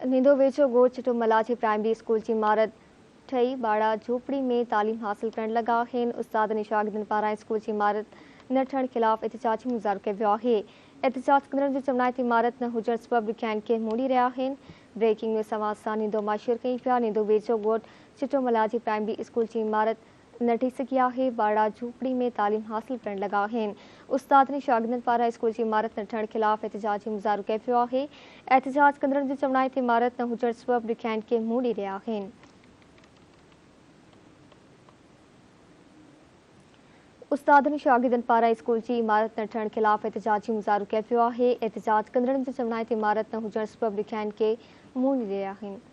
नींदो वेझो ॻोठ चिटो मलाजी primary school की इमारत ठही ॿार झोपड़ी में तालीम हासिल करण लगा आहिनि। उस्तादनि शागिर्दनि पारां स्कूल की इमारत न ठहण खिलाफ एहतजाजी मुज़ाहिरो कयो वियो आहे। एहतजाज कंदड़नि जो चवणु आहे त इमारत न हुजण सबब ॾुखियाईनि खे मोड़ी रहिया आहिनि। ब्रेकिंग न्यूज़ समाज सां नींदो मां शेयर कई पिया। नींदो वेझो ॻोठ चिटो मलाजी प्राइमरी स्कूल की इमारत न ठही सघी आहे। ॿार झोपड़ी में तालीम हासिल करण लगा आहिनि। उस्तादनि शागिर्दनि पारां स्कूल की इमारत न ठहण खिलाफ एहतजाजी मुज़ाहिरो कयो पियो आहे। एहतजाज कंदड़नि जो चवणु आहे त इमारत न हुजण सबब ॾुखियाईनि खे मोड़ी रहिया आहिनि। उस्तादनि शागिर्दनि पारां स्कूल की इमारत न ठहण खिलाफ एहतजाजी मुज़ाहिरो कयो पियो आहे। एहतजाज कंदड़नि जो चवणु आहे त इमारत न हुजण सबब ॾुखियाईनि खे मोड़ी रहिया आहिनि।